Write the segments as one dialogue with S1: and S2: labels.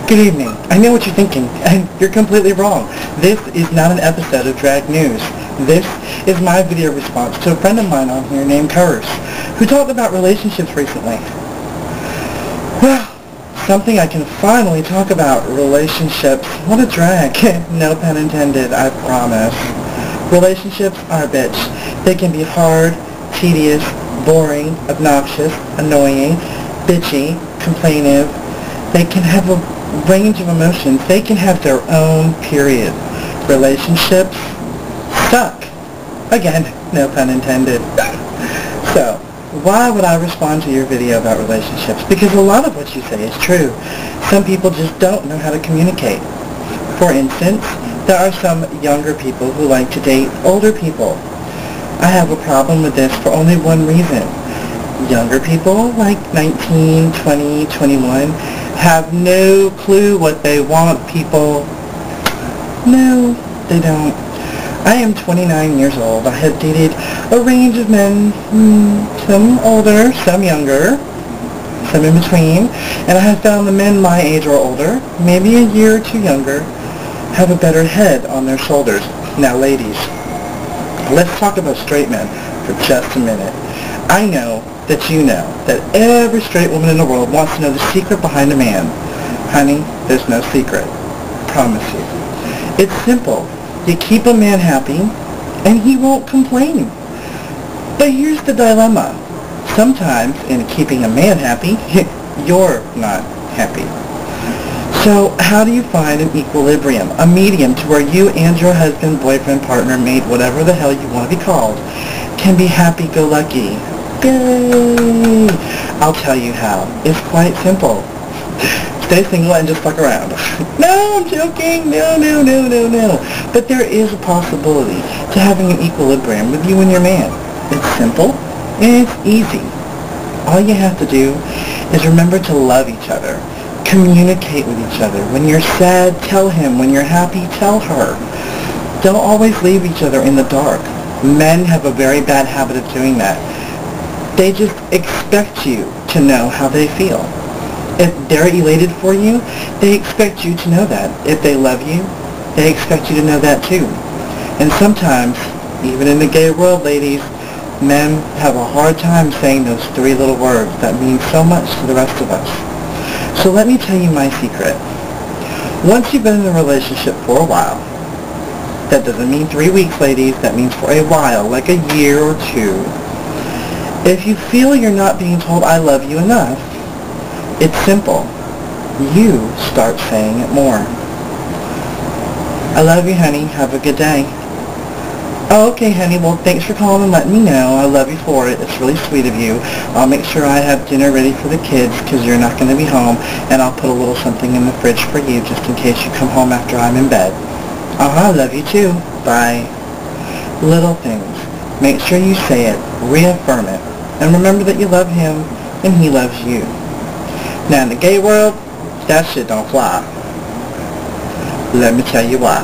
S1: Good evening. I know what you're thinking, and you're completely wrong. This is not an episode of Drag News. This is my video response to a friend of mine on here named Curse, who talked about relationships recently. Well, something I can finally talk about. Relationships. What a drag. No pun intended, I promise. Relationships are a bitch. They can be hard, tedious, boring, obnoxious, annoying, bitchy, complainive. They can have a range of emotions. They can have their own period. Relationships suck. Again, no pun intended. So, why would I respond to your video about relationships? Because a lot of what you say is true. Some people just don't know how to communicate. For instance, there are some younger people who like to date older people. I have a problem with this for only one reason. Younger people, like 19, 20, 21, have no clue what they want, people. No, they don't. I am 29 years old. I have dated a range of men, some older, some younger, some in between, and I have found the men my age or older, maybe a year or two younger, have a better head on their shoulders. Now ladies, let's talk about straight men for just a minute. I know that you know that every straight woman in the world wants to know the secret behind a man. Honey, there's no secret. Promise you. It's simple. You keep a man happy, and he won't complain. But here's the dilemma. Sometimes, in keeping a man happy, you're not happy. So, how do you find an equilibrium, a medium to where you and your husband, boyfriend, partner, mate, whatever the hell you want to be called, can be happy-go-lucky? Yay! I'll tell you how. It's quite simple. Stay single and just fuck around. No, I'm joking. No. But there is a possibility to having an equilibrium with you and your man. It's simple and it's easy. All you have to do is remember to love each other. Communicate with each other. When you're sad, tell him. When you're happy, tell her. Don't always leave each other in the dark. Men have a very bad habit of doing that. They just expect you to know how they feel. If they're elated for you, they expect you to know that. If they love you, they expect you to know that too. And sometimes, even in the gay world, ladies, men have a hard time saying those three little words that mean so much to the rest of us. So let me tell you my secret. Once you've been in a relationship for a while, that doesn't mean 3 weeks, ladies, that means for a while, like a year or two. If you feel you're not being told I love you enough, it's simple. You start saying it more. I love you, honey. Have a good day. Oh, okay, honey. Well, thanks for calling and letting me know. I love you for it. It's really sweet of you. I'll make sure I have dinner ready for the kids because you're not going to be home, and I'll put a little something in the fridge for you just in case you come home after I'm in bed. I love you too. Bye. Little things. Make sure you say it. Reaffirm it. And remember that you love him and he loves you. Now in the gay world, that shit don't fly. Let me tell you why.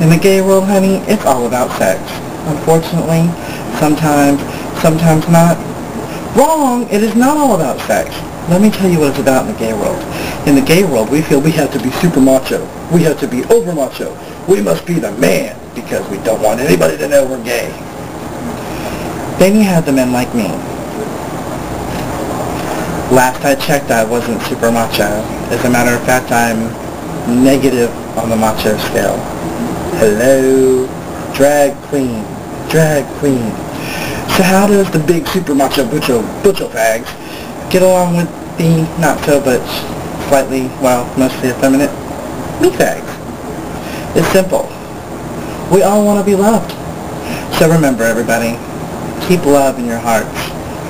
S1: In the gay world, honey, it's all about sex. Unfortunately, sometimes not. Wrong! It is not all about sex. Let me tell you what it's about in the gay world. In the gay world, we feel we have to be super macho. We have to be over macho. We must be the man because we don't want anybody to know we're gay. Then you have the men like me. Last I checked, I wasn't super macho. As a matter of fact, I'm negative on the macho scale. Hello, drag queen. So how does the big super macho butcho fags get along with the not so but slightly, well, mostly effeminate me fags? It's simple. We all want to be loved. So remember, everybody, keep love in your hearts.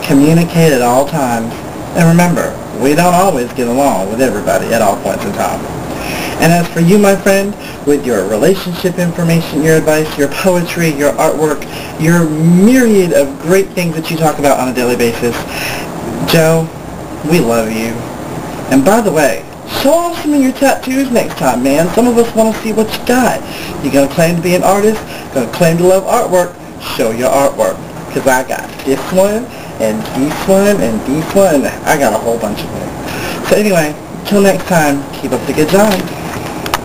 S1: Communicate at all times. And remember, we don't always get along with everybody at all points in time. And as for you, my friend, with your relationship information, your advice, your poetry, your artwork, your myriad of great things that you talk about on a daily basis, Joe, we love you. And by the way, show off some of your tattoos next time, man. Some of us want to see what you got. You gonna claim to be an artist? Gonna claim to love artwork? Show your artwork. Because I got this one, and this one, and this one, and I got a whole bunch of them. So anyway, Till next time, keep up the good job.